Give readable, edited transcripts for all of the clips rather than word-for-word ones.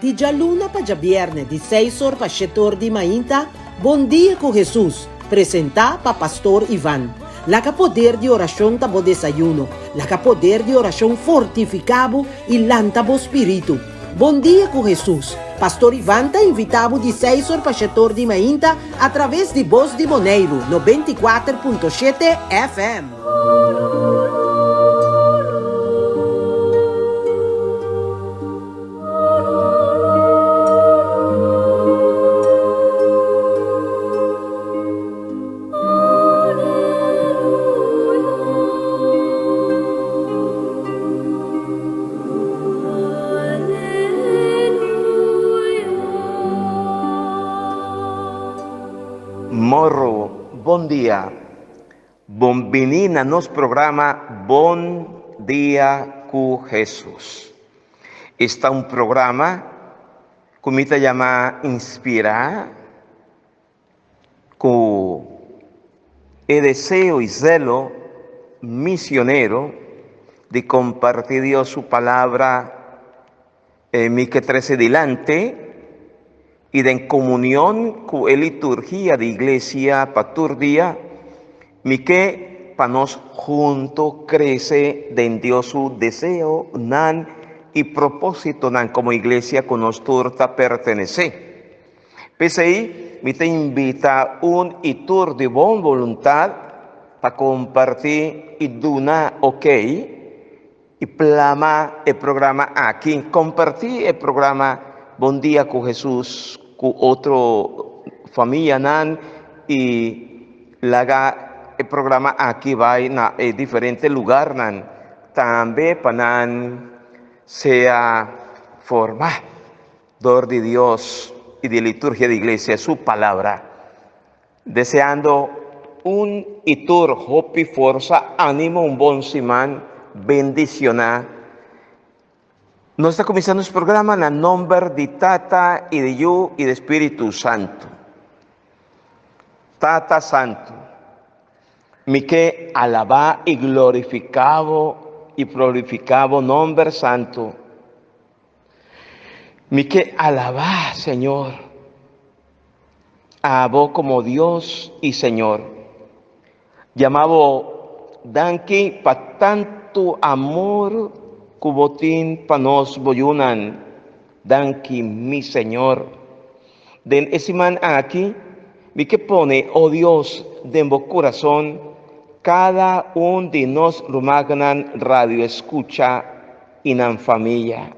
Di già luna pa già viernes, di 6 ore pa 7 ore di mainta, Bon dia con Jesus, presenta pa Pastor Ivan. La ca poder di oración tabo desayuno, la ca poder di oración fortificabo il lantabo spiritu. Bon dia con Jesus. Pastor Ivan ta invitabo di 6 ore pa 7 ore di mainta através di Voz di Moneiro, 94.7 FM. Morro, bom dia. Benvinguts al nostre programa Bon Dia com Jesus. Este es un programa que me llama Inspirar, con el deseo y celo misionero de compartir Dios su palabra en mi que trece delante y de en comunión con la liturgia de iglesia paturdia, mi que para nos junto crece de Dios su deseo nan y propósito nan como iglesia con nos turta pertenece. Pese ahí, me te invita un tour de buena voluntad para compartir y duna ok y plama el programa aquí. Compartir el programa Bon Dia con Jesús con otro familia nan y laga el programa aquí va en diferentes lugares nan también para nan sea formador de Dios y de liturgia de iglesia su palabra, deseando un itur hopi fuerza ánimo un bon simán bendicionar. Nos está comenzando este programa en el nombre de Tata y de Yo y de Espíritu Santo. Tata Santo, mi que alabá y glorificado y glorificado nombre santo. Mi que alabá, Señor, a vos como Dios y Señor. Llamado Danki pa tanto amor cubotín panos boyunan, danki mi Señor. Den ese man aquí, mi que pone, oh Dios, de mi corazón, cada uno de nos rumagnan radio escucha y nan familia.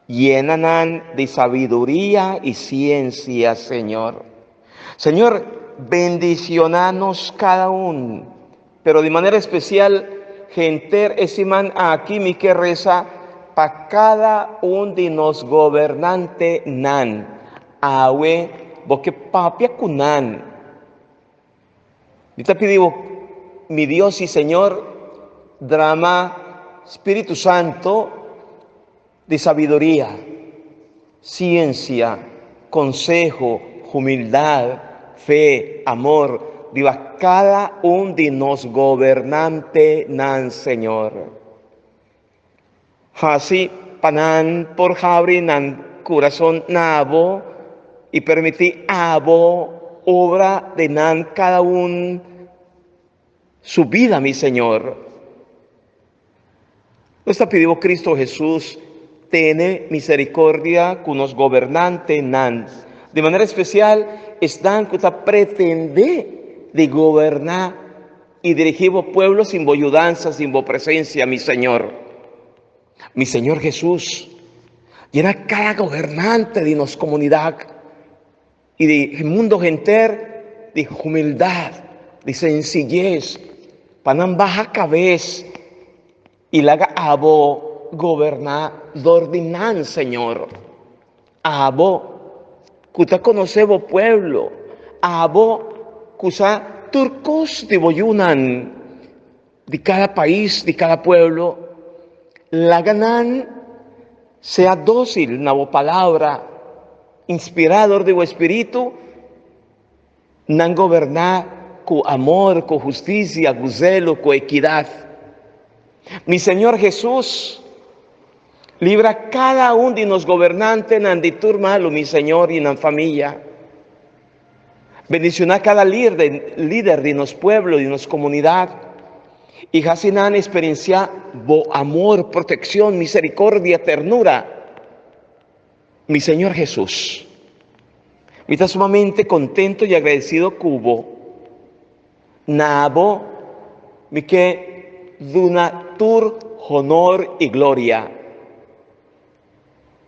Llenan de sabiduría y ciencia, Señor. Señor, bendicionanos cada uno, pero de manera especial, gente, ese man aquí mi que reza para cada uno de nos gobernante nan, awe, porque papia kunan. Yo te pido, mi Dios y Señor, drama, Espíritu Santo, de sabiduría, ciencia, consejo, humildad, fe, amor, viva cada uno de nos gobernante nan Señor. Así panan por jabri nan corazón nabo y permití abo obra de nan cada uno su vida, mi Señor. Nos pedimos Cristo Jesús, tiene misericordia con los gobernantes nan. De manera especial, están que pretende de gobernar y dirigir vos pueblos sin ayudanza, sin vos presencia, mi Señor. Mi Señor Jesús, llena cada gobernante de nuestra comunidad y de mundo genter de humildad, de sencillez, para no bajar cabeza y la haga a vos gobernador de nan, Señor. A vos, que te conoce vos pueblo, a vos, que turcos de boyunan de cada país, de cada pueblo, la ganan sea dócil na vos palabra, inspirador de vos espíritu, nan gobernar con amor, con justicia, con celo, con equidad. Mi Señor Jesús, Libra cada uno de los gobernantes en ditur malo, mi Señor, y en la familia. Bendición a cada líder de nuestro pueblo, de nuestra comunidad. Y así nan experiencia amor, protección, misericordia, ternura. Mi Señor Jesús. Me está sumamente contento y agradecido cubo. Nabo, mi que donatur honor y gloria.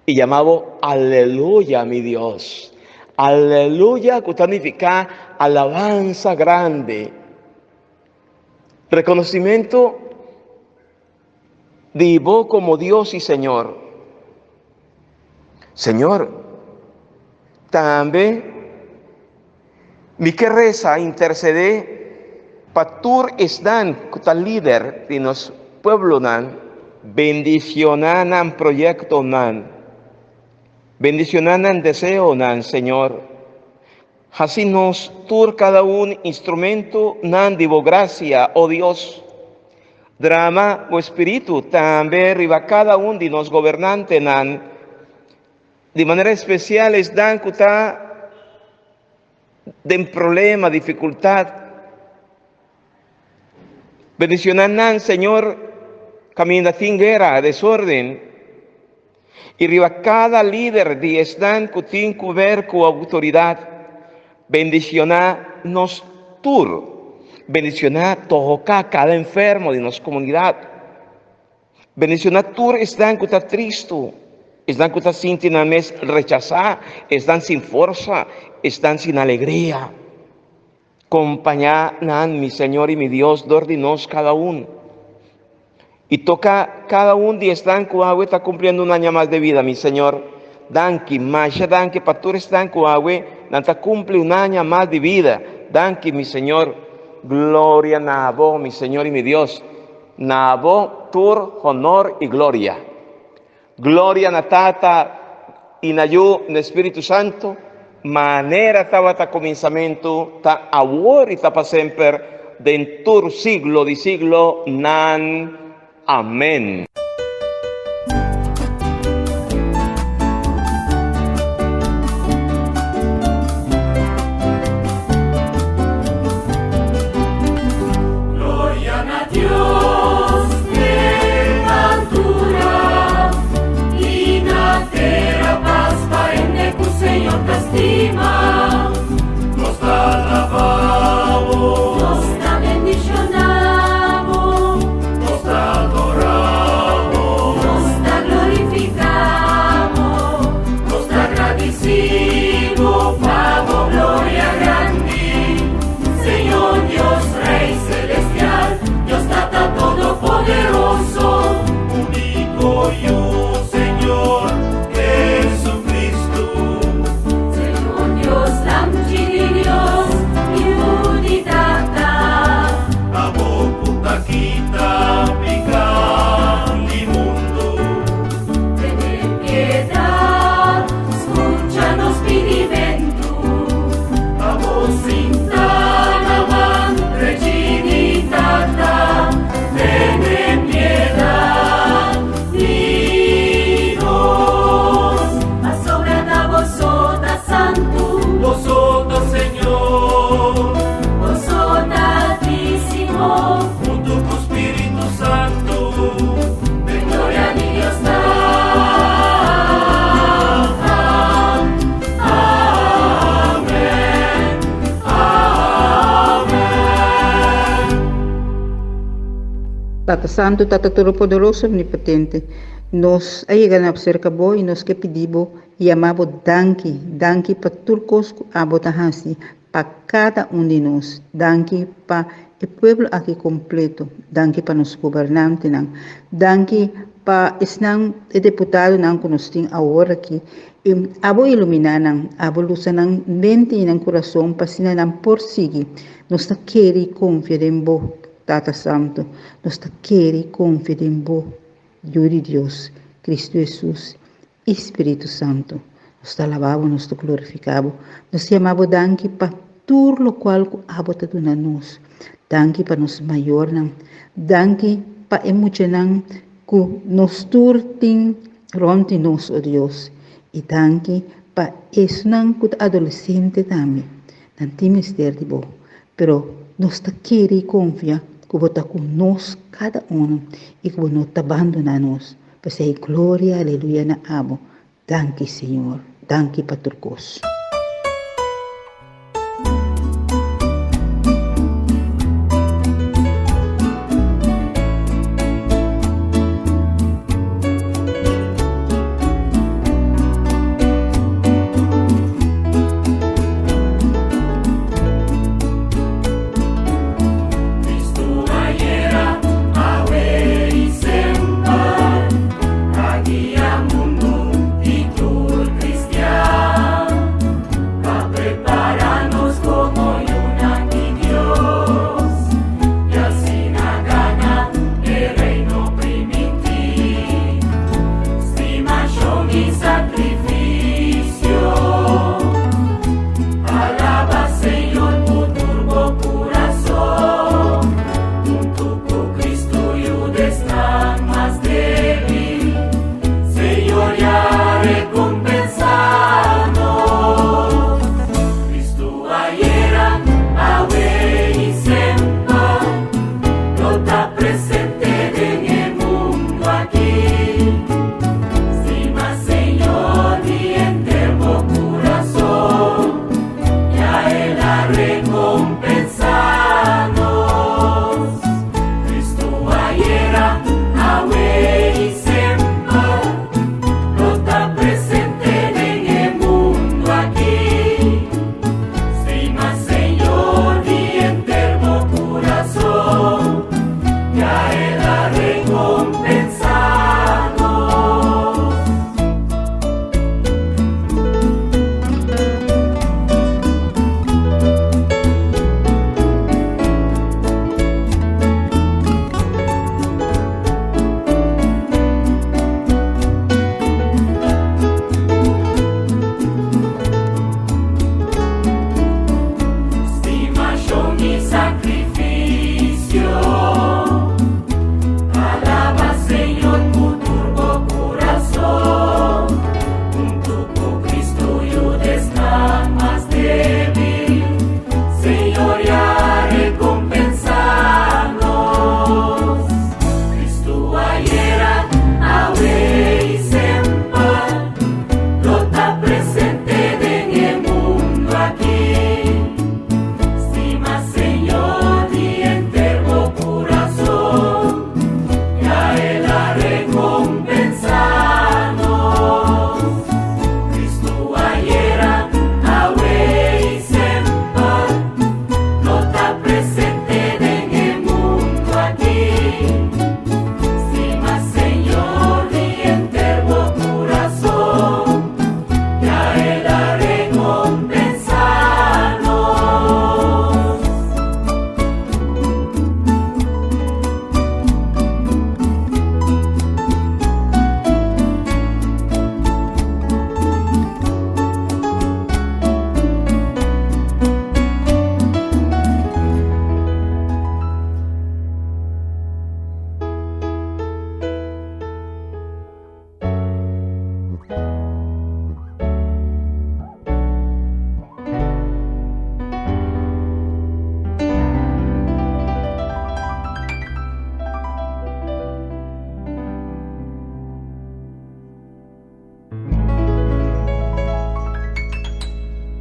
Y llamado aleluya, mi Dios. Aleluya, que significa alabanza grande. Reconocimiento de vos como Dios y Señor. Señor, también mi que reza intercede patur esdan kuta líder de nos pueblo nan bendicionanan proyecto nan bendicionanan deseo nan Señor. Así nos tur cada un instrumento nan divo gracia, oh Dios. Drama o espíritu también riba cada un de nos gobernantes nan de manera especial es dan kuta de problema, dificultad. Bendicionanan Señor, camina sin guerra, desorden. Y riba cada líder de están cutin cuber con autoridad. Bendicionar nos tur. Bendicionar toca cada enfermo de nuestra comunidad. Bendicionar tur están cuta tristo. Están cuta sin tinames rechazar. Están sin fuerza. Están sin alegría. Acompañan mi Señor y mi Dios, ordinos cada uno. Y toca cada uno de están cuahue está cumpliendo un año más de vida, mi Señor. Danki, masha danki, patur están cuahue, nanta cumple un año más de vida. Danki, mi Señor. Gloria nabo, mi Señor y mi Dios. Nabo, tur, honor y gloria. Gloria natata, inayu, en Espíritu Santo. Manera estaba ta comenzamiento, ta ahora y ta para siempre, dentur siglo de siglo, nan. Amén. Gloria a Dios en altura y na terra paz para el que el Señor te estima. Nos alabamos, nos bendicionamos, nos adoramos, nos glorificamos, nos agradecemos, pago gloria grande, Señor Dios Rey Celestial, Dios Tata Todopoderoso, único yo, Señor Jesucristo. Señor Dios, la de Dios y unidad. Amor, puta quita, pica, y mundo. Ten piedad, escúchanos pedimento. Amor sin tan reginitata. Ten piedad, dinos. A sobre da vosota santo. Vosotros, Señor, vosotadísimo, junto con Espíritu Santo, de gloria a Dios da. Amén, amén. Tata Santo, Tata Todo-Poderoso, Omnipotente, nos allegan a cerca bo y nos que pedimos y amamos danki para turcos abotahasi, para cada uno de nos, danki para el pueblo aquí completo, danki para los gobernantes, danki para el diputado que nos tiene ahora aquí, abo iluminan, abo luzanan mente y en corazón, para si por seguir, nos quiere y confiar en vos, Tata Santo, nos quiere y confiar en vos. Yuri Dios, Cristo Jesús, Espíritu Santo, nos alabamos, nos glorificamos, nos chamamos danke para tudo lo qual abota dona nos, danke para nos maior, danke para emocionar que nos turtin ronti nos, oh Dios, e danke pa esnan kut adolescente também, nanti mister de bo, pero nos ta querer confia que você conosco cada e que você não está abandonando-nos, para ser glória, aleluia, na abo. Danke, Senhor, danke para turcos.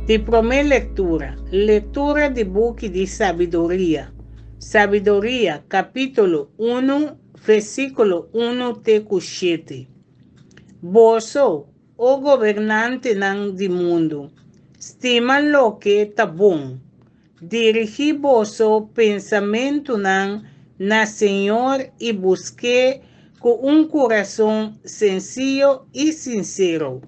De primeira leitura do book de Sabedoria. Sabedoria, capítulo 1, versículo 1 até 7. Boso, o governante do mundo, estima lo que está bom. Dirigi vosso pensamento na Senhor e busque com coração sencillo e sincero.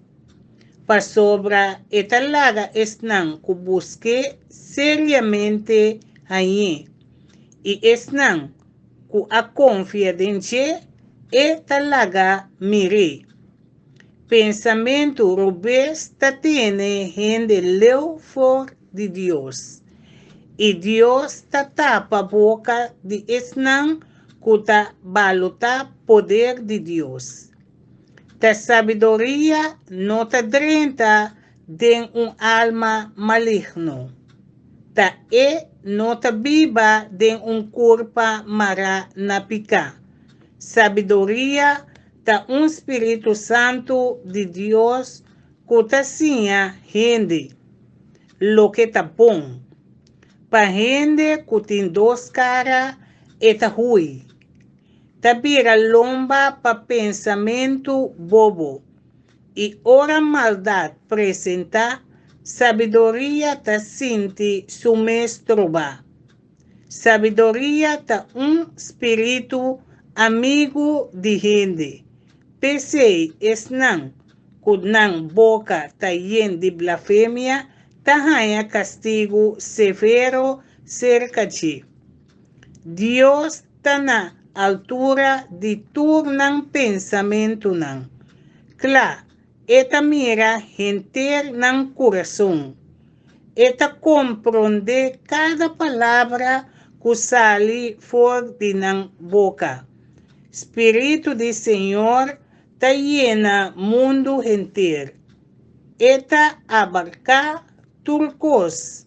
Para sobra etalaga esnan que busque seriamente aí e esnan que a confia dentro etalaga mire. Pensamento robusto tiene gente leu for de Deus e Deus tapa a boca de esnan que balota poder de Deus. Ta sabiduría no te drenta de un alma maligno. Ta no te viva de un cuerpo mara na pica. Sabiduría ta un Espíritu Santo de Dios que te enseña gente lo que ta bom. Pa gente que tem dos caras e ta ruim. Ta vira lomba pa pensamento bobo. E ora maldade presenta, sabedoria ta sinti su mestroba. Sabedoria ta um espírito amigo de gente. Pensei esnan, kudnang boca ta yen de blasfemia, ta haya castigo severo cerca de. Dios ta na altura de turnan pensamento nan. Claro, esta mira gente nan coração. Esta compreende cada palavra que sale fora de nan boca. Espírito do Senhor ta llena mundo inteiro. Esta abarca turcos.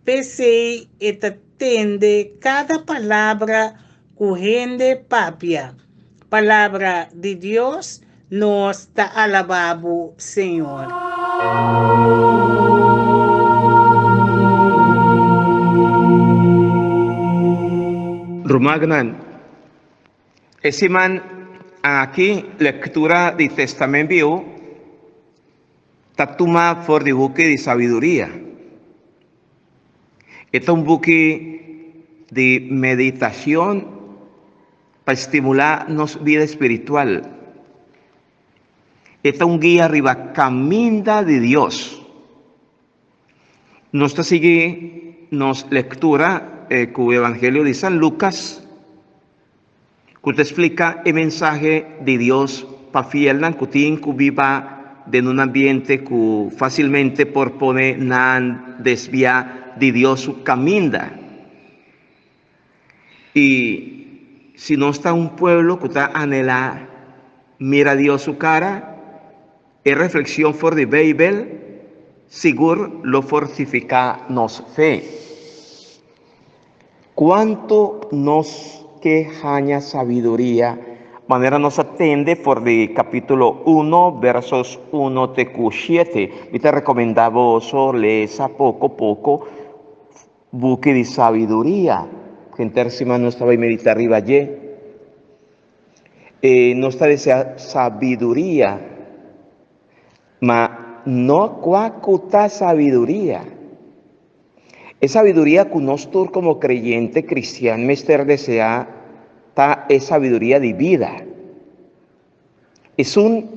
Pensei, esta tende cada palavra que papia. Palavra de Deus, nós está alabado, Senhor. Rumagnan, esse man aqui lectura de Testamento Vivo, tatuma for de buque de sabiduría. Este es un buque de meditación para estimular nuestra vida espiritual. Este es un guía arriba, camina de Dios. Nos sigue nos lectura con el Evangelio de San Lucas, que te explica el mensaje de Dios para fiel que viva en un ambiente que fácilmente por poner nan desvía de Dios su camina. Y si no está un pueblo que está anhela, mira a Dios su cara, es reflexión for de Bible, seguro lo fortifica nos fe. ¿Cuánto nos quejaña sabiduría? Manera nos atende por el capítulo 1, versos 1 te 7. Y te recomendaba leer poco buque de sabiduría. Gente encima no estaba y meditar arriba ayer. No está de sabiduría, ma no cuacuta sabiduría. Es sabiduría que nosotros como creyente cristiano mester desea es sabiduría de vida. Es un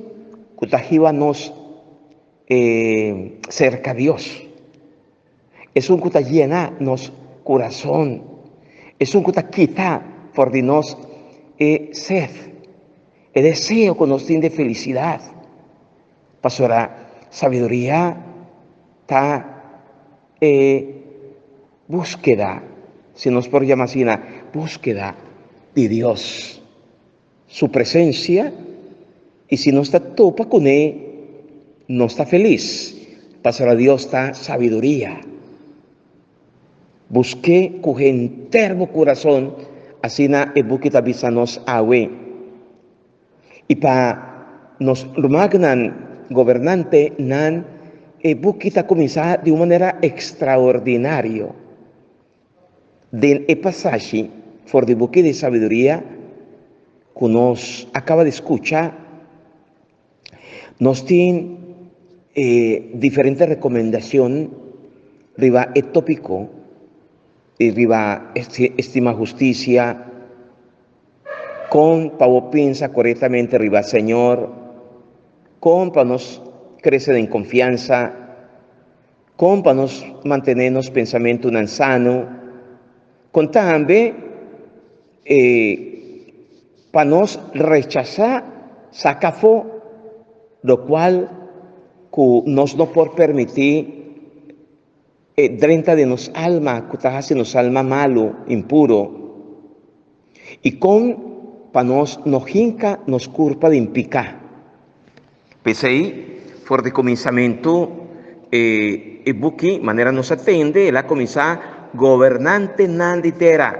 que nos cerca a Dios. Es un que llena nos corazón. Es un que quita por de nos sed. El deseo que nos tiene de felicidad. Pastora, sabiduría está búsqueda, si nos por llamar así, búsqueda de Dios, su presencia, y si no está topa con él, no está feliz. Pastora, Dios está sabiduría. Busqué con entero corazón, así na el busque tabisa nos awe. Y para nos magnan gobernante nan el busque ta comenzar de una manera extraordinaria. Den el pasaje for de buque de sabiduría que nos acaba de escuchar, nos tiene diferentes recomendaciones riba el tópico y riba estima justicia con pavo piensa correctamente riba Señor, con para nos crece en confianza, con para nos mantenernos pensamiento sano, con también para nos rechazar sacafo, lo cual que nos no por permitir drenta de nos alma, que hace nos alma malo, impuro, y con para nos hinca nos culpa de impicar. Pensei, for de cominciamento, e buki, manera nos atende, la comisa gobernante nan di terra.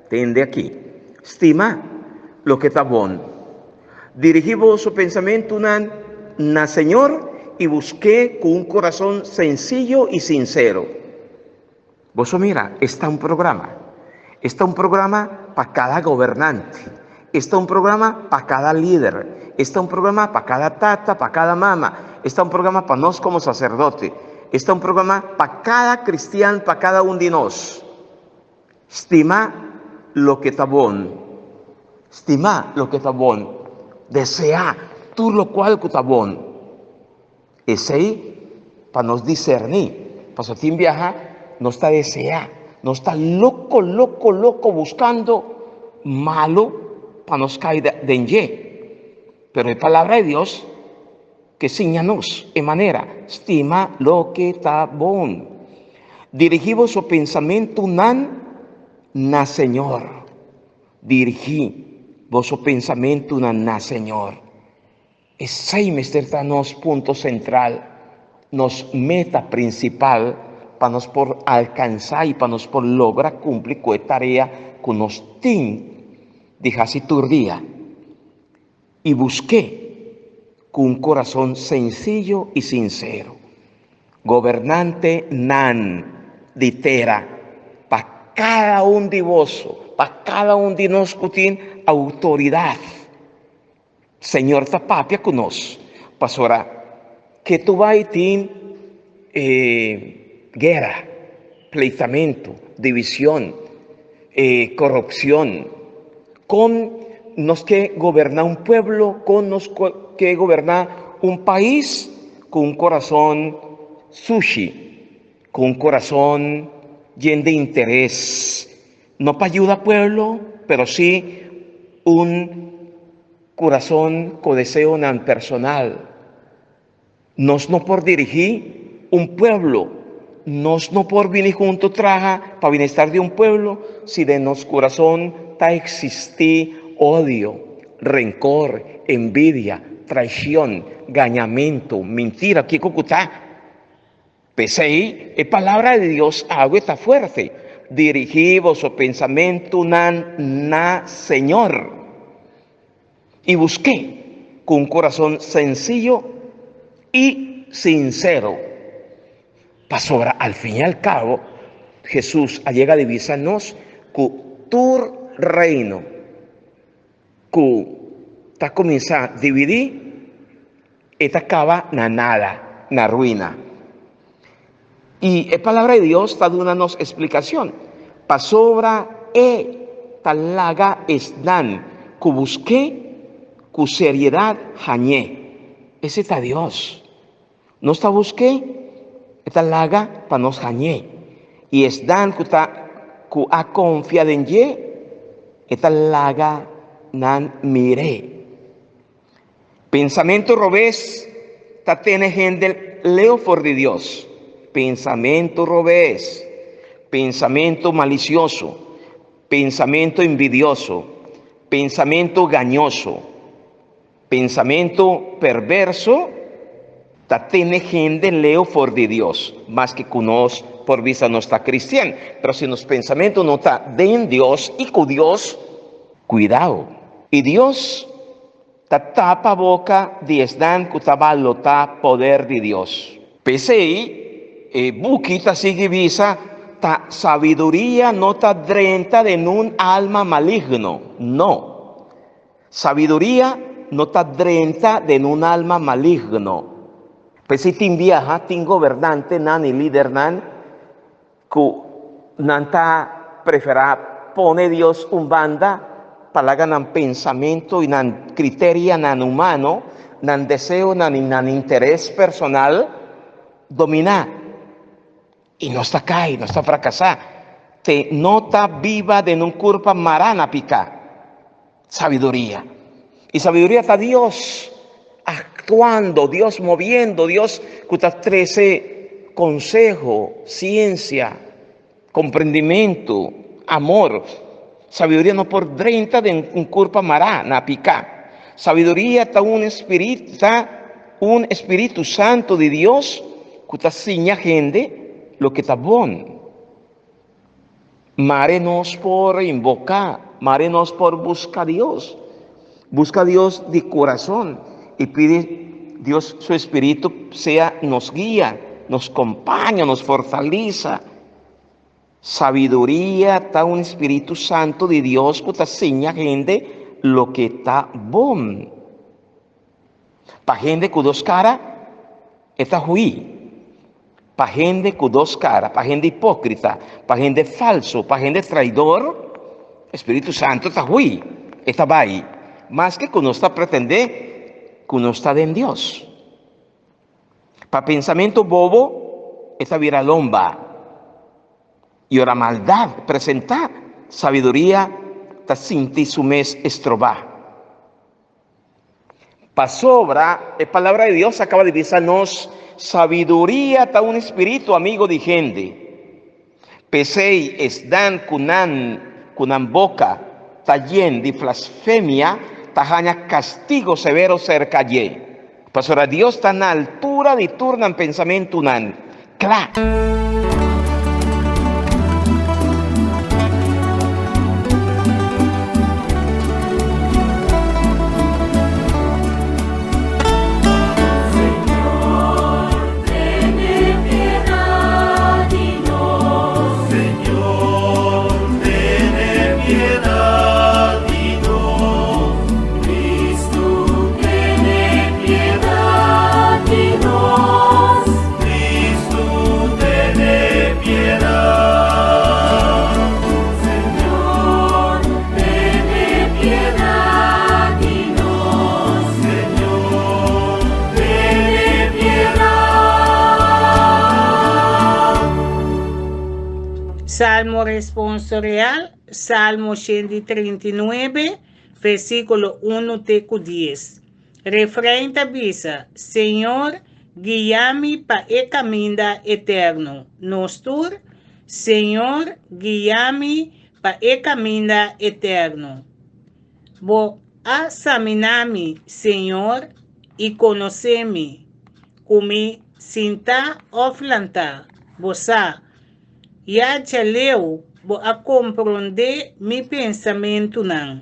Tende aquí. Estima lo que está bon. Dirigí su pensamiento na Señor y busqué con un corazón sencillo y sincero. Vos mira, está un programa. Está un programa para cada gobernante. Está un programa para cada líder. Está un programa para cada tata, para cada mama. Está un programa para nos como sacerdote. Está un programa para cada cristiano, para cada uno de nos. Estima lo que está bon. Estima lo que está bon. Desea tú lo cual que está bon. Ese ahí, para nos discernir. Para su team viaja, no está desea. No está loco buscando malo para nos caer de enye. Pero es palabra de Dios que enseña-nos de manera. Estima lo que está bon. Dirigimos su pensamiento na Señor. Dirigí vosso pensamento na Señor. Esse aí está nos punto central, nos meta principal, para nos por alcançar e para nos por lograr cumprir com a tarefa que nos tem de fazer dia. E busquei com um coração sencillo e sincero. Gobernante nan de terra, para cada um de vós, para cada um de nós que tem autoridade. Senhor tapapia conosco. Pastora, que tu vai ter guerra, pleitamento, división, corrupción. Con nos que gobernar un pueblo, con nos que gobernar un país con un corazón sushi, con un corazón lleno de interés. No para ayudar al pueblo, pero sí un corazón con deseo personal. Nos no por dirigir un pueblo, nos no por venir junto traja para bienestar de un pueblo, si de nuestro corazón está existir odio, rencor, envidia, traición, gañamiento, mentira, ¿qué cocutá? Pues ahí, es palabra de Dios, algo está fuerte. Dirigimos su pensamiento na Señor. Y busqué con un corazón sencillo y sincero. Pasó al fin y al cabo, Jesús llega a divisarnos que tu reino, que está comenzando a dividir, esta acaba na nada, na ruina. Y la palabra de Dios está dando explicación. Pasó talaga esdan, que busqué con seriedad jañé. Ese está Dios. No está busqué, esta laga para nos jañé. Y es dan que ha confiado en ye, esta laga nan miré. Pensamiento robés, ta tiene gente leo for de Dios. Pensamiento robés, pensamiento malicioso, pensamiento envidioso, pensamiento gañoso, pensamiento perverso, ta tiene gente leo for de Dios, más que conoce por vista no está cristiano. Pero si los pensamientos no está de Dios y con Dios, cuidado. Y Dios ta tapa boca de esdan que ta balota poder de Dios. Pese buquita sigue visa, ta sabiduría no ta drenta de un alma maligno. No. Sabiduría no está drenta de un alma maligno. Pues si tin viaja, tin gobernante, nan y líder nan, que nan ta prefera pone Dios un banda, para nan pensamiento y nan criterio nan humano, nan deseo, nan interés personal, domina. Y no está caído, no está fracasado. Te nota viva de un curpa marana pica. Sabiduría. Y sabiduría está Dios actuando, Dios moviendo, Dios que te trece consejo, ciencia, comprendimiento, amor. Sabiduría no por 30 de un curpa marana pica. Sabiduría está un espíritu un Espíritu Santo de Dios que te enseña gente lo que está bon. Mare nos por invocar, mare nos por buscar a Dios. Busca a Dios de corazón y pide Dios su Espíritu nos guía, nos acompaña, nos fortaleza. Sabiduría está un Espíritu Santo de Dios que te enseña gente lo que está bon. Para gente con dos caras, está ruim. Para gente con dos caras, para gente hipócrita, para gente falso, para gente traidor, Espíritu Santo está ruim, está ahí. Más que uno está pretender que uno está en Dios. Para pensamiento bobo, está vira lomba. Y ahora maldad, presentar sabiduría, está sinti su mes estrobar. Para sobra, la palabra de Dios acaba de decirnos, sabiduría está un espíritu amigo de gente. Pesei esdan kunan boca, está lleno de blasfemia, tajaña castigo severo cerca allí. Pastora, Dios está en la altura de turno en pensamiento unan. Claro. Salmo responsorial, Salmo 139, versículo 1-10. Refrán tabisa, Señor, guíame para el camino eterno. Nostur, Señor, guíame para el camino eterno. Bo examiname, Señor, y conoceme, como sinta oflanta, bosa. Ya chaleu bo a compreender mi pensamento não.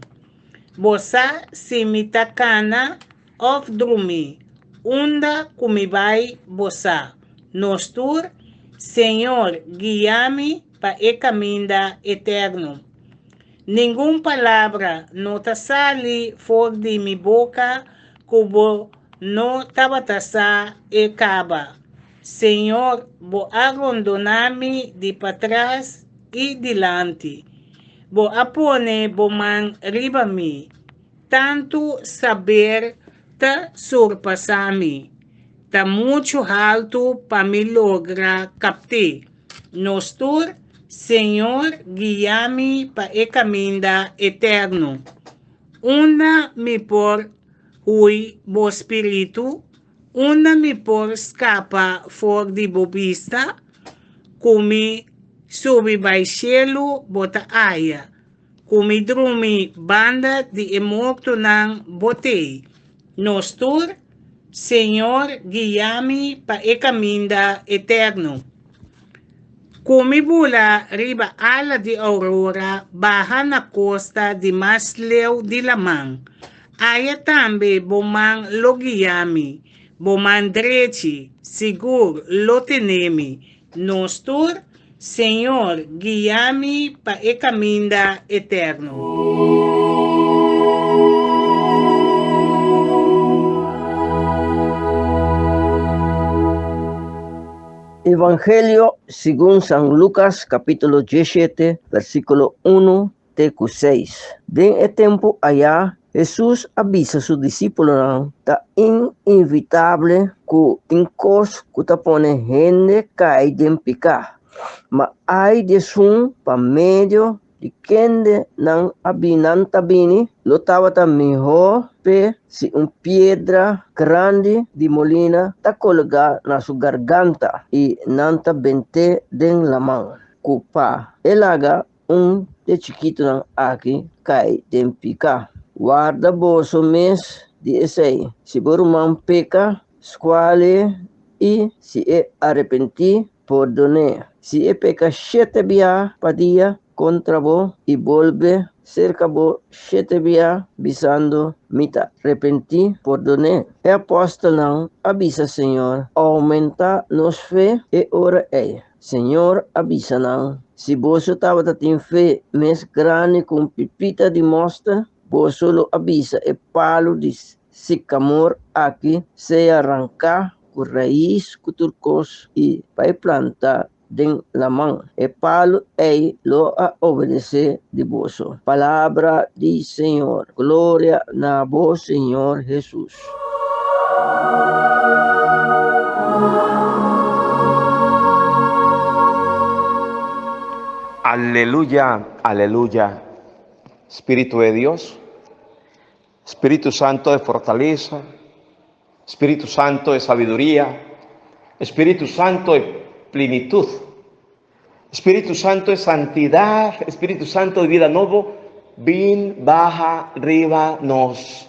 Bosa se me tacana of dormir. Unda como vai bosa. Nostur, Senhor, guia-me para o caminho eterno. Nenhuma palavra nota sali fora de minha boca, como não tabatasa e caba. Senhor, bo abandonar-me de para trás e delante. Bo apone bo man riba-me. Tanto saber ta surpassar-me. Ta muito alto para me lograr captar. Nostur, Senhor, guia-me para o caminho eterno. Una me por hui bo espírito. Una me por escapa for de bobista, come sobe baixelo bota aia, come drume banda de emocto nang botei. Nostur, Senhor, guia-me para o caminho eterno. Come bula riba ala de aurora, baja na costa de Masleu de Lamang. Aia tambe bomang lo guia-me. Bomandrete, seguro, loteneme, nostur, Senhor, guia-me para o caminho eterno. Evangelio según San Lucas, capítulo 17, versículo 1-6. Den el tiempo allá, Jesús avisa a sus discípulos que es inevitable que en cosas que te pone gente cae en picar. Mas hay de sun para medio de quien no habinanta bini, lo estaba mejor pe si una piedra grande de molina está colgada en su garganta y nanta bente den la mano. Cupa, el haga un de chiquito aquí cae en picar. Guarda bolso mes de esse. Se por man peca, squale y si arrepentí, perdoné. Si peca 7 días pa día contra vos y vuelve cerca vos 7 días visando mita arrepentí, perdoné. El apóstol não avisa, Senhor, aumenta nos fe e ora Senhor, avisa não. Se vos estava tendo fé mais grande com pipita de mostra, vos solo avisa e palo de sicamor aqui se arrancar com raiz, com turcos e vai plantar den la mão. E palo lo a obedecer de vos. Palavra de Senhor. Glória na vos, Senhor Jesus. Aleluya, aleluya. Espíritu de Dios, Espíritu Santo de fortaleza, Espíritu Santo de sabiduría, Espíritu Santo de plenitud, Espíritu Santo de santidad, Espíritu Santo de vida nuevo, ven, baja, arriba, nos.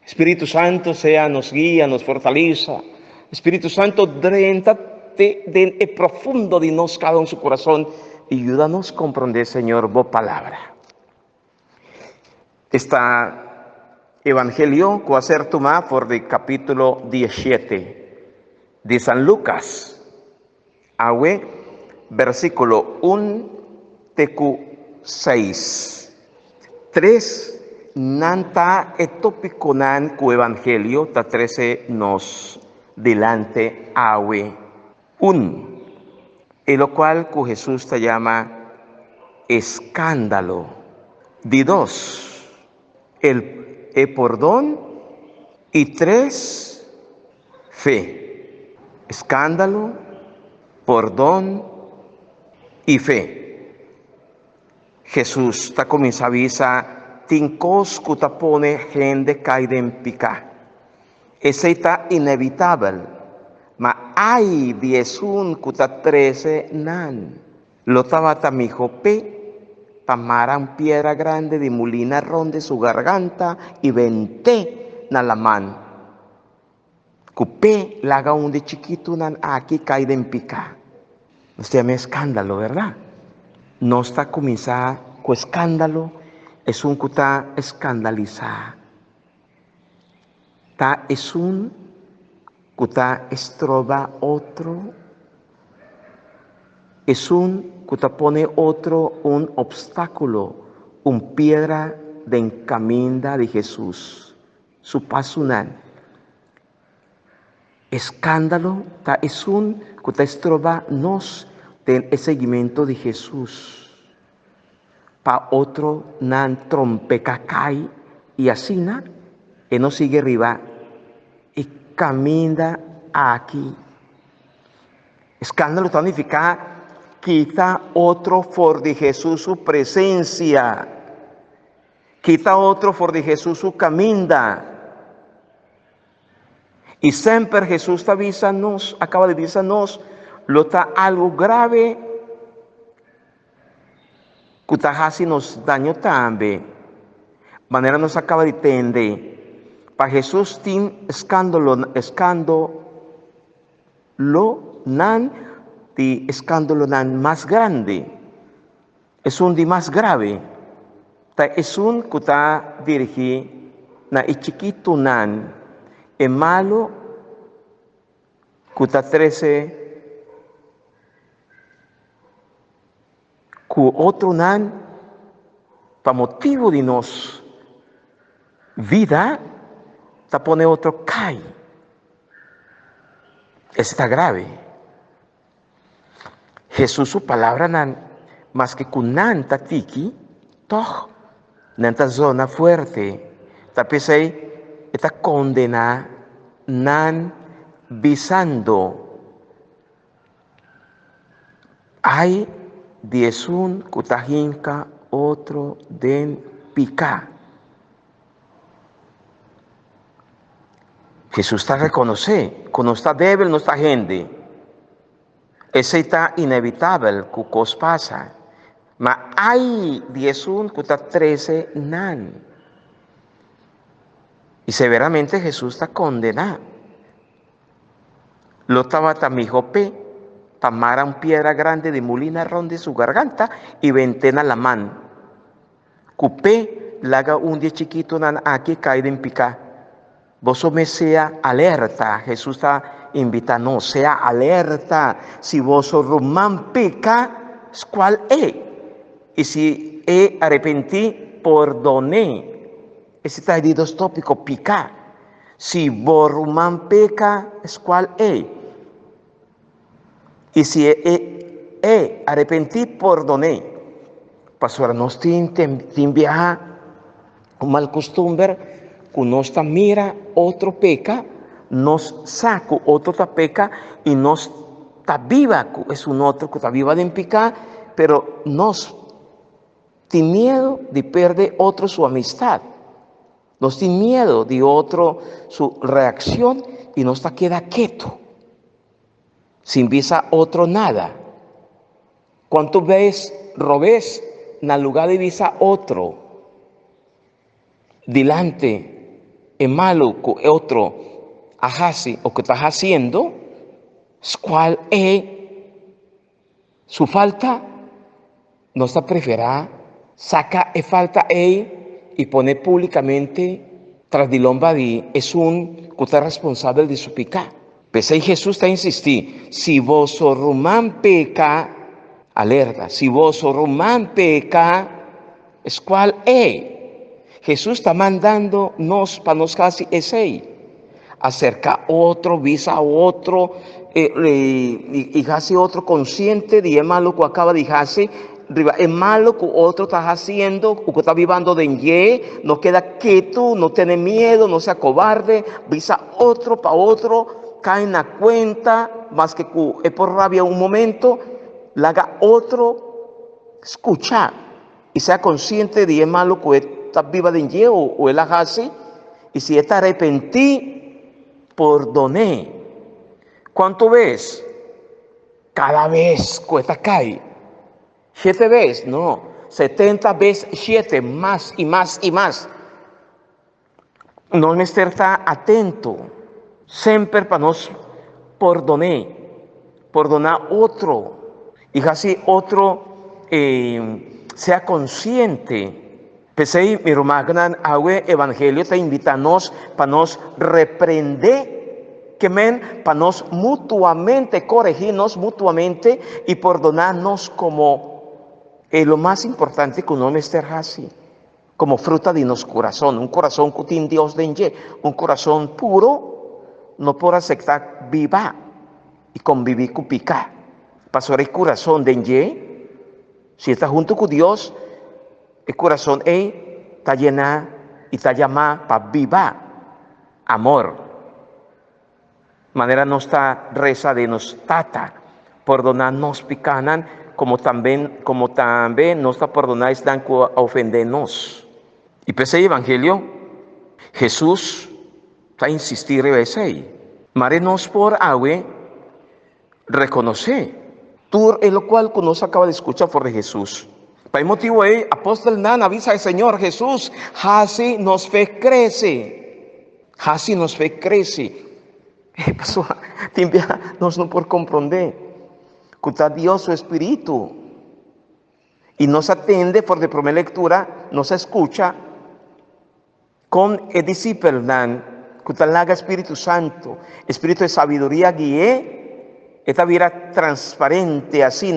Espíritu Santo sea, nos guía, nos fortaleza. Espíritu Santo, drentate de profundo de nos cada en su corazón y ayúdanos a comprender, Señor, vos palabra. Esta Evangelio que va a ser tomado por el capítulo 17 de San Lucas, versículo 1 tecu 6. 3 nanta etópico nan cu Evangelio ta 13 nos delante awe 1, en lo cual cu Jesús te llama escándalo. De 2 el perdón y 3 fe. Escándalo, perdón y fe. Jesús está comienza a avisar tincos que te pone gente caída en pica. Ese está inevitable. Ma hay 11 que te 13 nan. Lo tabata mi jope. Pamaran piedra grande de mulina ronde su garganta y venté na la man. Cupé laga un de chiquito nan aquí caída en pica. No se llama escándalo, ¿verdad? No está comenzado con escándalo, es un cuta escandalizar. Ta es un cuta estroba otro. Es un que te pone otro un obstáculo, un piedra de encaminda de Jesús, su pasunan. Escándalo ta es un que te estroba nos del seguimiento de Jesús. Pa otro nan trompecacay y así na, y no sigue arriba y camina aquí. Escándalo significa quita otro for de Jesús su presencia. Quita otro for de Jesús su caminda. Y siempre Jesús te avísanos, acaba de avisarnos, lo está algo grave que te hace nos daño también. Manera nos acaba de entender. Para Jesús tiene escándalo nan de escándalo más grande, es un de más grave, es un que está dirigido na chiquito nan, es malo que está 13, que otro nan, para motivo de nos vida, te pone otro cae, está grave. Jesús su palabra nan, más que kunan tatiki, toch, nanta zona fuerte, tapesay, está condena nan visando. Hay 11 kutahinka otro den pica. Jesús está reconoce, cuando está débil no está gente. Ese está inevitable que cos pasa. Ma hay 11 que está 13 nan. Y severamente Jesús está condenado. Lo estaba tamijope, pamara un piedra grande de molina ronde su garganta y ventena la man. Cupé, laga un día chiquito nan aquí caído en pica. Vos me sea alerta, Jesús está invitando, sea alerta. Si vos román peca, ¿cuál es? Y si arrepentí, perdoné. Ese está de dos tópicos, pica. Si vos román peca, ¿cuál es? Y si arrepentí, perdoné. Pastora, nos tin viaja un mal costumbre. Que nos mira otro peca, nos saca otro peca y nos viva, es un otro que está viva de picar, pero nos tiene miedo de perder otro su amistad, nos tiene miedo de otro su reacción y nos queda quieto, sin visa otro nada. ¿Cuántas veces robes en lugar de visa otro? Delante es malo que otro hace o que está haciendo, ¿cuál es su falta? No está preferida, saca falta y pone públicamente tras de lomba de es un que está responsable de su pecado. Pese a Jesús está insistiendo, si vos román peca, alerta, si vos román peca, es cuál es. Jesús está mandando para nos casi ese acerca otro, visa otro, y casi otro consciente de es malo que acaba de hacer, es malo que otro está haciendo, que está viviendo de ye, no queda quieto, no tiene miedo, no sea cobarde, visa otro para otro, cae en la cuenta, más que es por rabia un momento, le haga otro, escuchar, y sea consciente de es malo que está viva de ye o él hace, y si está arrepentí, perdoné. ¿Cuánto ves? Cada vez que esta cae. 7 veces, no. 70 veces 7, más y más y más. No estar atento. Siempre para nos perdonar otro. Y así otro sea consciente. Pensé, mi hermano, el evangelio te invita a nos para nos reprender, para nos mutuamente corregirnos mutuamente y perdonarnos como lo más importante que uno esté así, como fruta de nuestro corazón, un corazón que tiene Dios de un corazón puro, no por aceptar viva y convivir con picar. Pasó el corazón de si está junto con Dios, el corazón está llena y está llamada para viva amor. Manera no está reza de nos tata, perdonarnos picanan, como también no está perdonar están que ofendernos. Y pese al evangelio, Jesús está insistir en ese. Marenos por agua, reconoce. Tú es lo cual que nos acaba de escuchar por Jesús. Por el motivo apóstol Nan avisa al Señor Jesús, así nos fe crece. Así nos fe crece. Pasó, nos no por comprender. Que está Dios su Espíritu. Y nos atende por de primera lectura, nos escucha con el discípulo Nan, que está el Espíritu Santo, Espíritu de sabiduría guíe, esta vida transparente, así,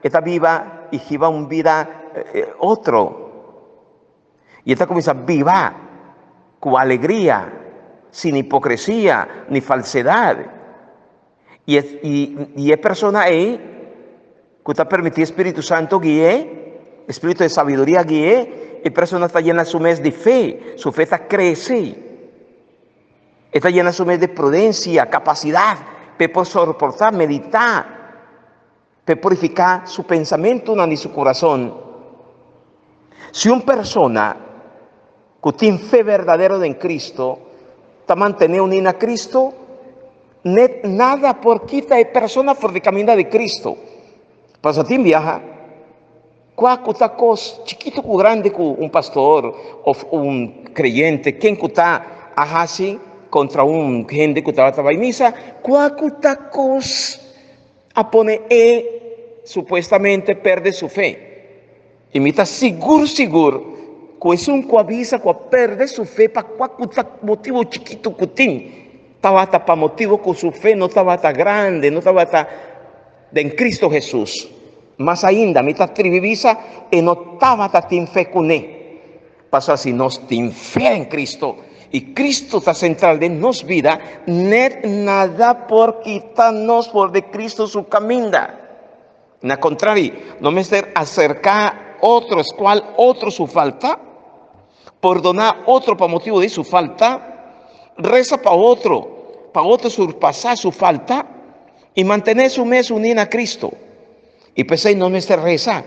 esta viva y lleva una vida otro. Y esta comienza viva con alegría, sin hipocresía ni falsedad. Y es persona que está permitido Espíritu Santo guíe, Espíritu de sabiduría guíe, y persona está llena su mes de fe, su fe está crece, está llena su mes de prudencia, capacidad, por soportar, meditar, para purificar su pensamiento y su corazón. Si una persona que tiene fe verdadera en Cristo, está manteniendo unida a Cristo, nada por quita de persona por el camino de Cristo. Pasa ti viaja, cuaco está cosa chiquito o grande con un pastor o un creyente, quien está así, contra un gente que estaba en misa, cuacutacos a poner supuestamente perde su fe. Y mita seguro, que es un coavisa que perde su fe para cuacutac motivo chiquito cutín. Estaba para motivo que su fe no estaba tan grande, no estaba tan en Cristo Jesús. Más ainda, mita tribivisa y no estaba tan fe con él. Pasó así, nos tin fe en Cristo. Y Cristo está central de nos vida, net nada por quitarnos por de Cristo su caminda. Na contrario, no me ser acercar otros, cual otro su falta, perdonar otro para motivo de su falta, reza para otro surpasar su falta y mantener su mes unida a Cristo. Y pensé, no me ser reza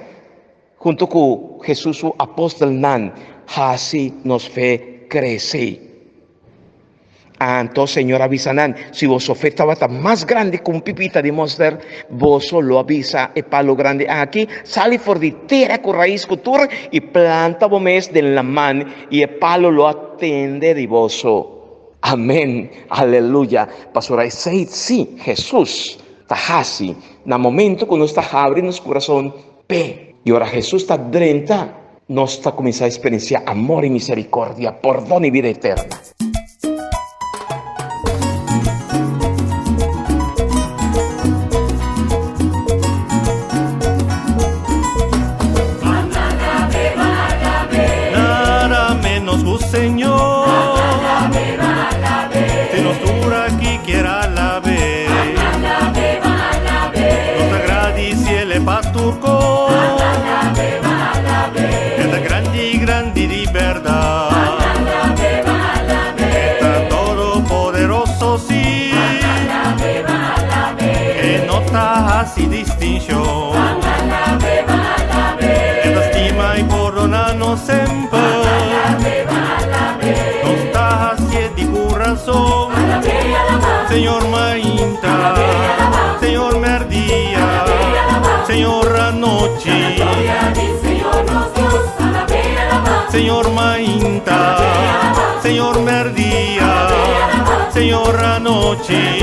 junto con Jesús su apóstol nan, así nos fe crece. Entonces, Señor, avisanan, si vos fe estaba tan más grande que un pipita de monster, vos lo avisa el palo grande aquí, sale por de tierra con raíz cultura y planta vos de la man y el palo lo atende de vos. Amén, aleluya. Pastora, sí, Jesús está así, en el momento que nos está abriendo nuestro corazón, y ahora Jesús está dentro, nos está comenzando a experienciar amor y misericordia, perdón y vida eterna. Señor, si nos dura aquí quiera la ver, nos agradece el pasturco, esta grande verdad, está todopoderoso sí, que no está así distinción, que estima y perdonarnos siempre. Señor Mainta, Señor Merdía, Señor Anoche, Señor Mainta, Señor Merdía, Señor Anoche.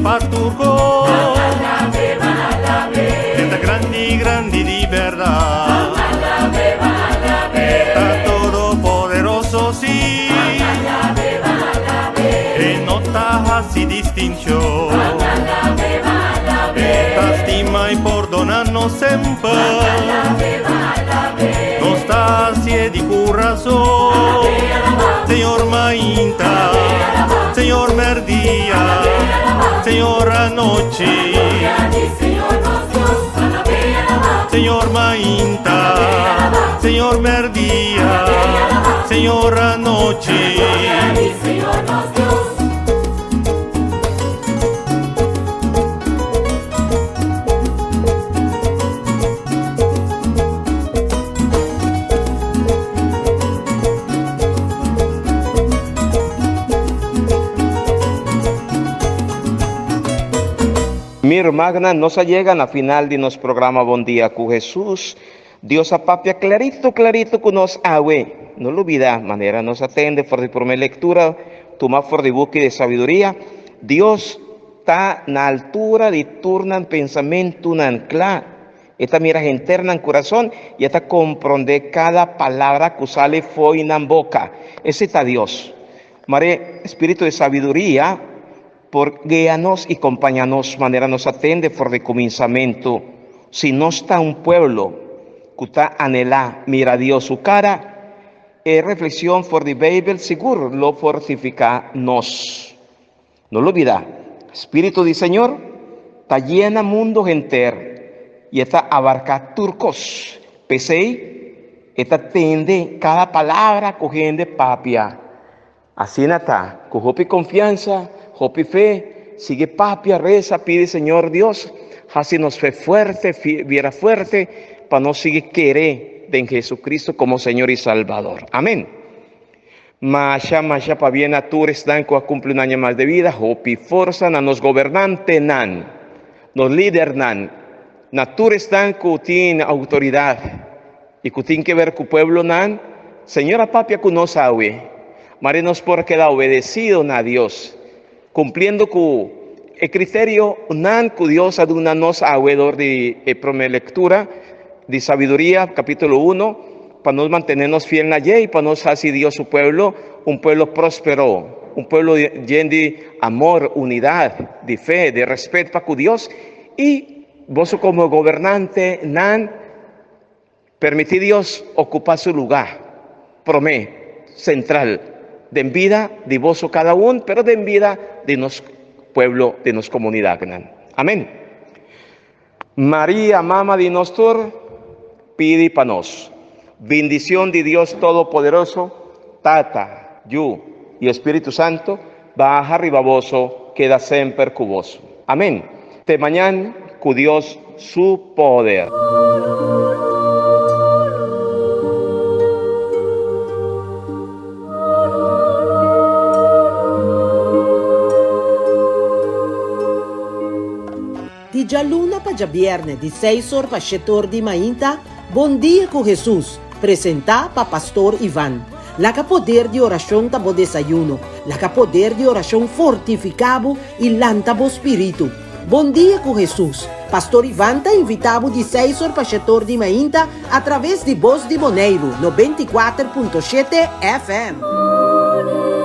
Pasturco, esta grande verdad, está todopoderoso sí, que no está así distinción, esta estima y perdonarnos siempre, no está así de corazón, Señor Mainta, Señor Merdía, Señor Anoche, Señor Mainta, Señor Merdía, Señor Anoche. Mi hermana, nos llegan a final de nuestro programa Buen Día con Jesús. Dios apapia clarito que nos awe. No lo olvida, manera nos atende por de primera lectura, toma por de búsqueda de sabiduría. Dios está en la altura de turnan pensamiento ancla. Esta mira interna en corazón y esta comprende cada palabra que sale fue en la boca. Ese está Dios. Mare, espíritu de sabiduría, por guíanos y acompañanos, manera nos atende por de comenzamiento. Si no está un pueblo que está anhelá, mira a Dios su cara, reflexión por de Bible seguro lo fortifica nos. No lo olvida, Espíritu del Señor está llena mundo entero y está abarca turcos, pesei, Esta tende cada palabra cogiendo papia. Así nata, con hopi confianza, hopi fe, sigue papia, reza, pide Señor Dios, así nos fe fuerte, viera fuerte, para no seguir querer de Jesucristo como Señor y Salvador. Amén. Masha, pa bien atures dan que cumple un año más de vida, hopi forza, na nos gobernante nan, nos líder nan, natures dan que tiene autoridad, y que tiene que ver con pueblo nan, Señora papia que nos sabe, marinos por quedar obedecido a Dios, cumpliendo con el criterio nan que Dios aduna nos aguedor de prome lectura de sabiduría, capítulo 1, para nos mantenernos fiel a ella y para nos hacer Dios su pueblo, un pueblo próspero, un pueblo lleno de amor, unidad, de fe, de respeto para Dios, y vos como gobernante nan, permití Dios ocupar su lugar, promé, central, de vida de vos cada uno, pero de vida de nos pueblo, de nos comunidad. Amén. María, mamá de nosotros, pide para nos. Bendición de Dios Todopoderoso, Tata, Yu y Espíritu Santo, baja arriba voso, queda siempre cuboso. Amén. Te mañana, cu Dios su poder. Di già luna pa già viernes, di 6 ore pa 7 ore di mainta, Bom dia con Jesús, presenta pa Pastor Iván. La que poder de oración tabo desayuno, la que poder de oración fortificabo y lantabo espíritu. Bom dia con Jesús. Pastor Iván te invitavo di 6 ore pa 7 ore di mainta a través de Voz de Moneiro, no 24.7 FM.